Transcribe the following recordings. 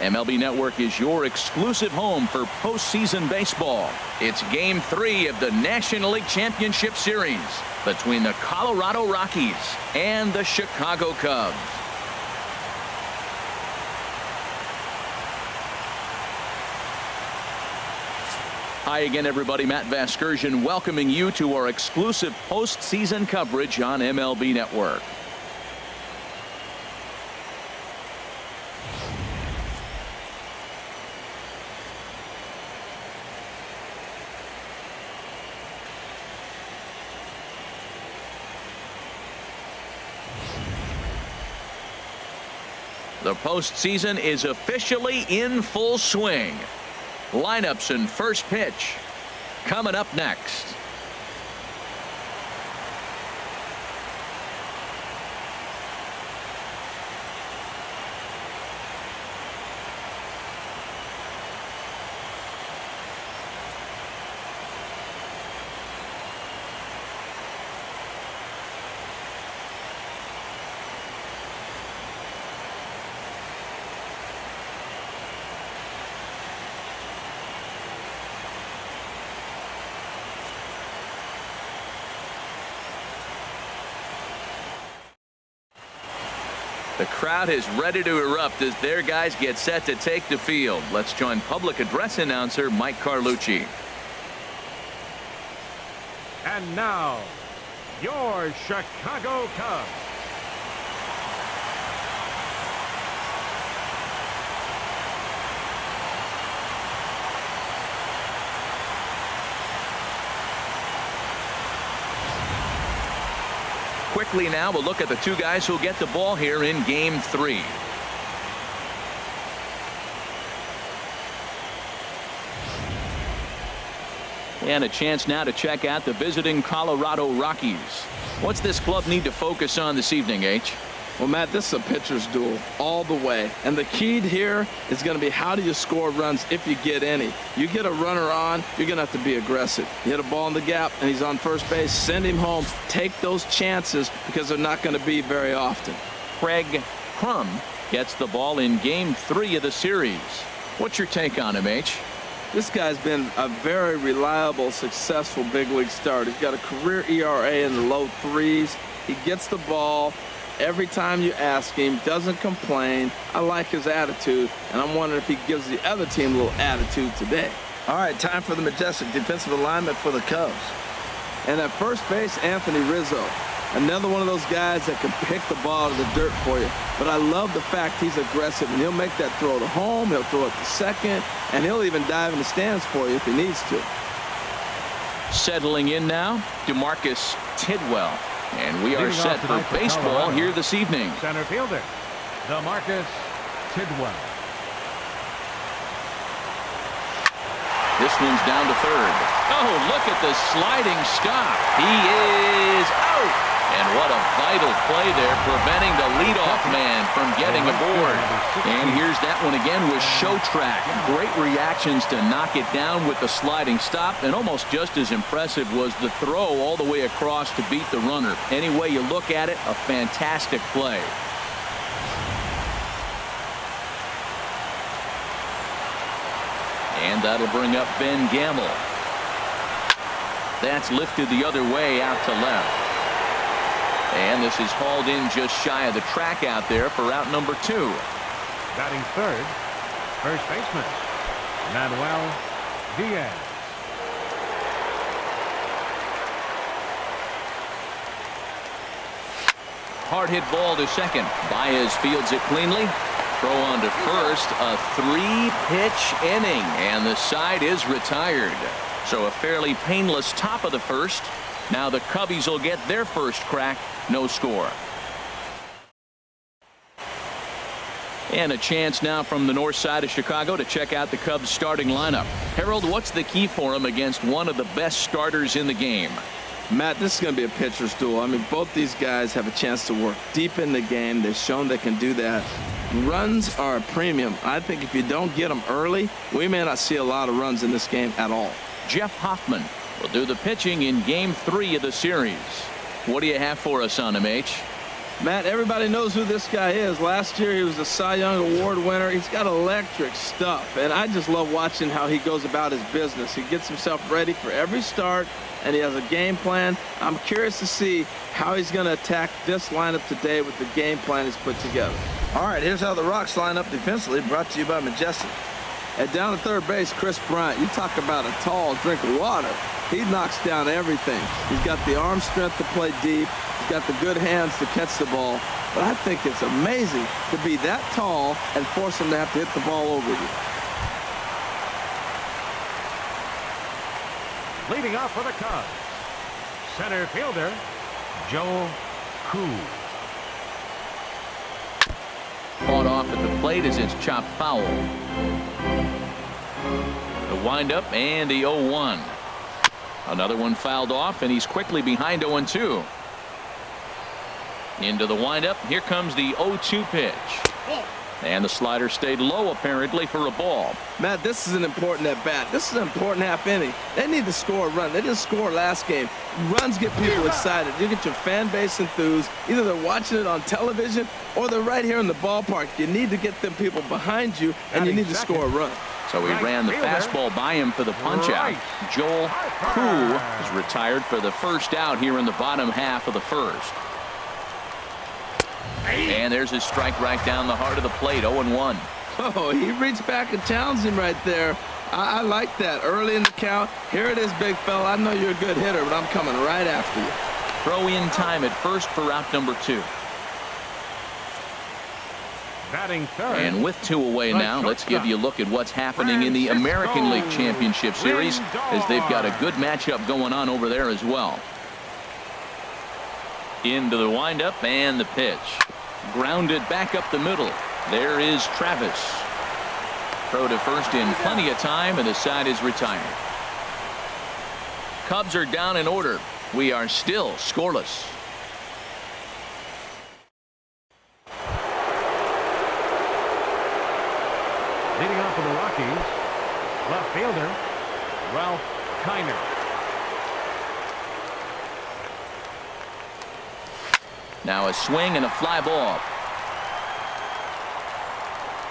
MLB Network is your exclusive home for postseason baseball. It's Game 3 of the National League Championship Series between the Colorado Rockies and the Chicago Cubs. Hi again, everybody. Matt Vasgersian welcoming you to our exclusive postseason coverage on MLB Network. The postseason is officially in full swing. Lineups and first pitch coming up next. The crowd is ready to erupt as their guys get set to take the field. Let's join public address announcer Mike Carlucci. And now, your Chicago Cubs. Quickly now, we'll look at the two guys who'll get the ball here in Game 3. And a chance now to check out the visiting Colorado Rockies. What's this club need to focus on this evening, H? Well, Matt, this is a pitcher's duel all the way. And the key here is going to be how do you score runs if you get any. You get a runner on, you're going to have to be aggressive. You hit a ball in the gap and he's on first base, send him home. Take those chances because they're not going to be very often. Craig Crum gets the ball in Game 3 of the series. What's your take on him, H? This guy's been a very reliable, successful big league starter. He's got a career ERA in the low 3s. He gets the ball every time you ask him, doesn't complain. I like his attitude, and I'm wondering if he gives the other team a little attitude today. All right, time for the majestic defensive alignment for the Cubs. And at first base, Anthony Rizzo. Another one of those guys that can pick the ball out of the dirt for you. But I love the fact he's aggressive, and he'll make that throw to home, he'll throw it to second, and he'll even dive in the stands for you if he needs to. Settling in now, DeMarcus Tidwell. And we are set for baseball here this evening. Center fielder, DeMarcus Tidwell. This one's down to third. Oh, look at the sliding stop. He is out. And what a vital play there, preventing the leadoff man from getting aboard. And here's that one again with Showtrack. Great reactions to knock it down with the sliding stop, and almost just as impressive was the throw all the way across to beat the runner. Any way you look at it, a fantastic play. And that'll bring up Ben Gamble. That's lifted the other way out to left. And this is hauled in just shy of the track out there for out number 2. Batting third, first baseman, Manuel Diaz. Hard hit ball to second. Baez fields it cleanly. Throw on to first. A 3-pitch inning, and the side is retired. So a fairly painless top of the first. Now the Cubbies will get their first crack. No score. And a chance now from the north side of Chicago to check out the Cubs starting lineup. Harold, what's the key for them against one of the best starters in the game? Matt, this is going to be a pitcher's duel. I mean, both these guys have a chance to work deep in the game. They've shown they can do that. Runs are a premium. I think if you don't get them early, we may not see a lot of runs in this game at all. Jeff Hoffman will do the pitching in Game 3 of the series. What do you have for us on him, H? Matt, everybody knows who this guy is. Last year, he was a Cy Young Award winner. He's got electric stuff, and I just love watching how he goes about his business. He gets himself ready for every start, and he has a game plan. I'm curious to see how he's going to attack this lineup today with the game plan he's put together. All right, here's how the Rocks line up defensively, brought to you by Majestic. And down at third base, Chris Bryant. You talk about a tall drink of water. He knocks down everything. He's got the arm strength to play deep. He's got the good hands to catch the ball. But I think it's amazing to be that tall and force him to have to hit the ball over you. Leading off for the Cubs, center fielder, Joe Koo. Caught off at the plate as it's chopped foul. The windup and the 0-1. Another one fouled off, and he's quickly behind 0-2. Into the windup. Here comes the 0-2 pitch. And the slider stayed low, apparently, for a ball. Matt, this is an important at-bat. This is an important half inning. They need to score a run. They didn't score last game. Runs get people excited. You get your fan base enthused. Either they're watching it on television or they're right here in the ballpark. You need to get them people behind you, and you need to score a run. So he ran the fastball by him for the punch-out. Joel Koo is retired for the first out here in the bottom half of the first. And there's his strike right down the heart of the plate, 0-1. Oh, he reached back and challenged him right there. I like that. Early in the count. Here it is, big fella. I know you're a good hitter, but I'm coming right after you. Throw in time at first for out number 2. Batting third. And with 2 away now, let's give you a look at what's happening in the American League Championship Series, as they've got a good matchup going on over there as well. Into the windup and the pitch. Grounded back up the middle. There is Travis. Throw to first in plenty of time, and the side is retired. Cubs are down in order. We are still scoreless. Leading off for the Rockies, left fielder, Ralph Kiner. Now a swing and a fly ball.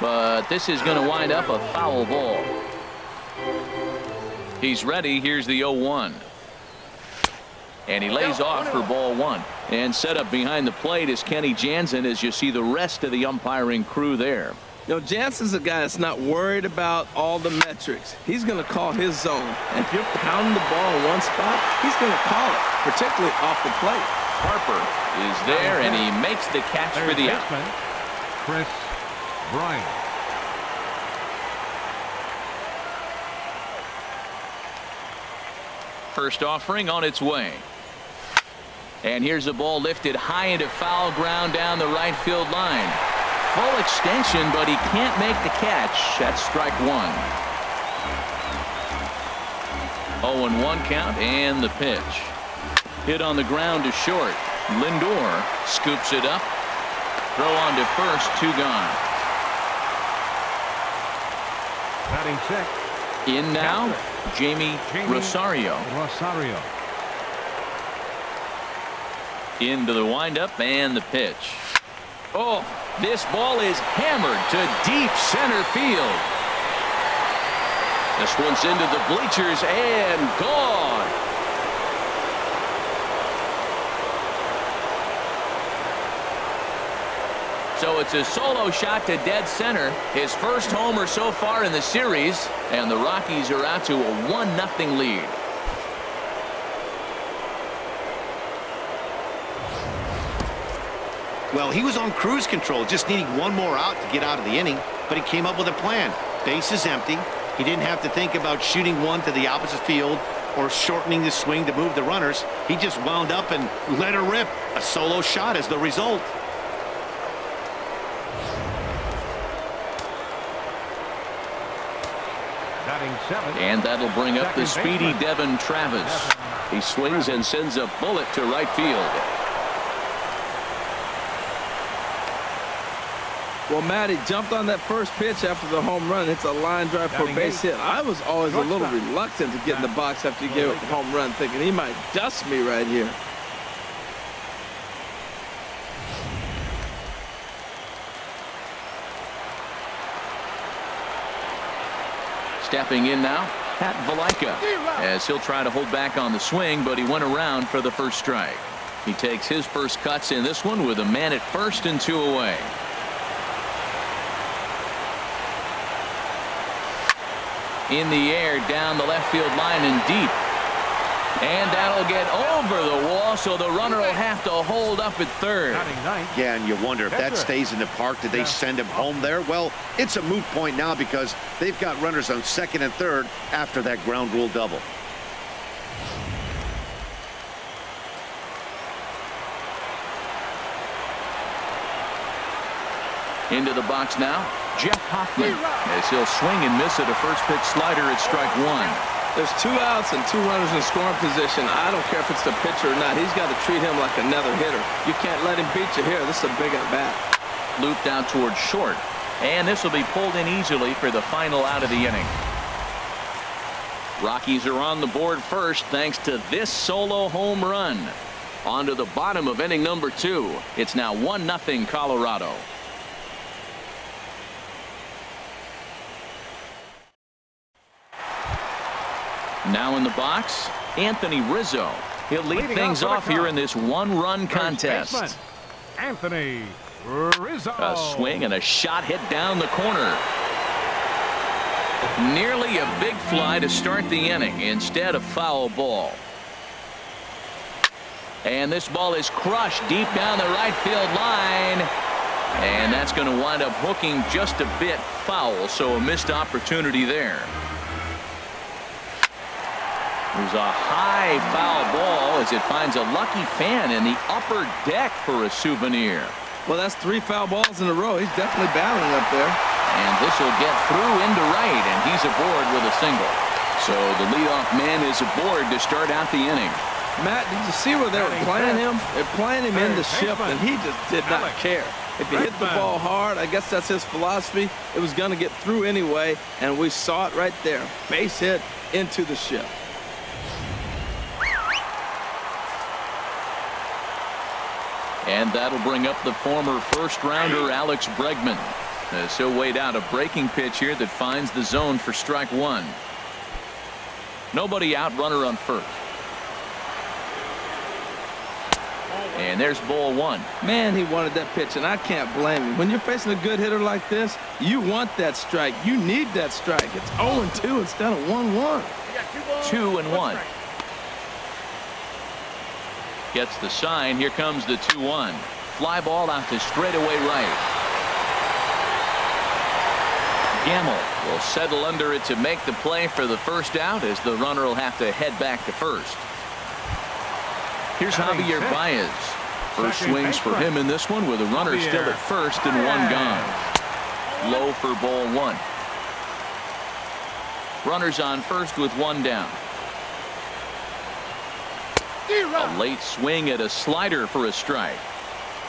But this is going to wind up a foul ball. He's ready. Here's the 0-1. And he lays off for ball 1. And set up behind the plate is Kenny Jansen, as you see the rest of the umpiring crew there. You know, Jansen's a guy that's not worried about all the metrics. He's going to call his zone. And if you're pounding the ball in one spot, he's going to call it, particularly off the plate. Harper is there, and he makes the catch for the out. Chris Bryant. First offering on its way. And here's a ball lifted high into foul ground down the right field line. Full extension, but he can't make the catch. That's strike 1. 0-1 count, and the pitch. Hit on the ground to short. Lindor scoops it up. Throw on to first, 2 gone. Batting 6. In now, Jamie Rosario. Into the windup and the pitch. Oh, this ball is hammered to deep center field. This one's into the bleachers and gone. So it's a solo shot to dead center. His first homer so far in the series. And the Rockies are out to a 1-0 lead. Well, he was on cruise control, just needing one more out to get out of the inning. But he came up with a plan. Base is empty. He didn't have to think about shooting one to the opposite field or shortening the swing to move the runners. He just wound up and let her rip. A solo shot is the result. Batting 7. And that'll bring up the speedy Devin Travis. He swings and sends a bullet to right field. Well, Matt, he jumped on that first pitch after the home run. It's a line drive for a base hit. I was always a little reluctant to get in the box after you get a home run, thinking he might dust me right here. Stepping in now, Pat Valaika, as he'll try to hold back on the swing, but he went around for the first strike. He takes his first cuts in this one with a man at first and 2 away. In the air, down the left field line and deep. And that'll get over the wall, so the runner will have to hold up at third. Yeah, and you wonder if that stays in the park, did they send him home there? Well, it's a moot point now because they've got runners on second and third after that ground rule double. Into the box now, Jeff Hoffman, as he'll swing and miss at a first pitch slider at strike one. There's 2 outs and 2 runners in scoring position. I don't care if it's the pitcher or not. He's got to treat him like another hitter. You can't let him beat you here. This is a big at bat. Looped out towards short, and this will be pulled in easily for the final out of the inning. Rockies are on the board first thanks to this solo home run. On to the bottom of inning number 2. It's now 1-0 Colorado. Now in the box, Anthony Rizzo. He'll lead things off here in this 1-run contest. Anthony Rizzo. A swing and a shot hit down the corner. Nearly a big fly to start the inning. Instead, a foul ball. And this ball is crushed deep down the right field line. And that's going to wind up hooking just a bit foul, so a missed opportunity there. There's a high foul ball as it finds a lucky fan in the upper deck for a souvenir. Well, that's 3 foul balls in a row. He's definitely battling up there. And this will get through into right, and he's aboard with a single. So the leadoff man is aboard to start out the inning. Matt, did you see where they were playing him? They're playing him in the shift, and he just did not care. If he hit the ball hard, I guess that's his philosophy. It was going to get through anyway, and we saw it right there. Base hit into the shift. And that'll bring up the former first-rounder Alex Bregman, as he'll wait out a breaking pitch here that finds the zone for strike one. Nobody out, runner on first. And there's ball one. Man, he wanted that pitch, and I can't blame him. When you're facing a good hitter like this, you want that strike. You need that strike. It's 0-2 instead of 1-1. 2-1. Gets the sign. Here comes the 2-1. Fly ball out to straightaway right. Gamble will settle under it to make the play for the first out, as the runner will have to head back to first. Here's Javier Baez. First swings for him in this one, with a runner still at first and one gone. Low for ball one. Runners on first with one down. A late swing at a slider for a strike.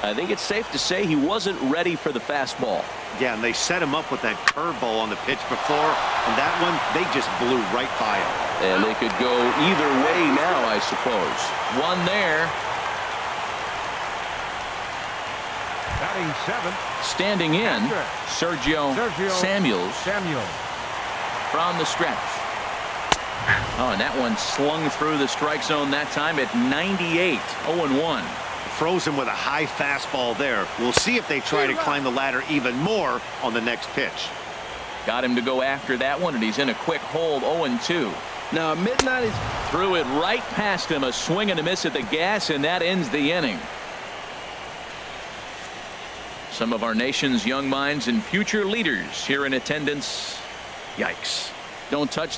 I think it's safe to say he wasn't ready for the fastball. Yeah, and they set him up with that curveball on the pitch before, and that one, they just blew right by him. And they could go either way now, I suppose. One there. Batting seventh. Standing in, Sergio Samuels from the stretch. Oh, and that one slung through the strike zone that time at 98. 0-1. Froze him with a high fastball there. We'll see if they try to climb the ladder even more on the next pitch. Got him to go after that one, and he's in a quick hold. 0-2. Now, midnight is threw it right past him. A swing and a miss at the gas, and that ends the inning. Some of our nation's young minds and future leaders here in attendance. Yikes. Don't touch that.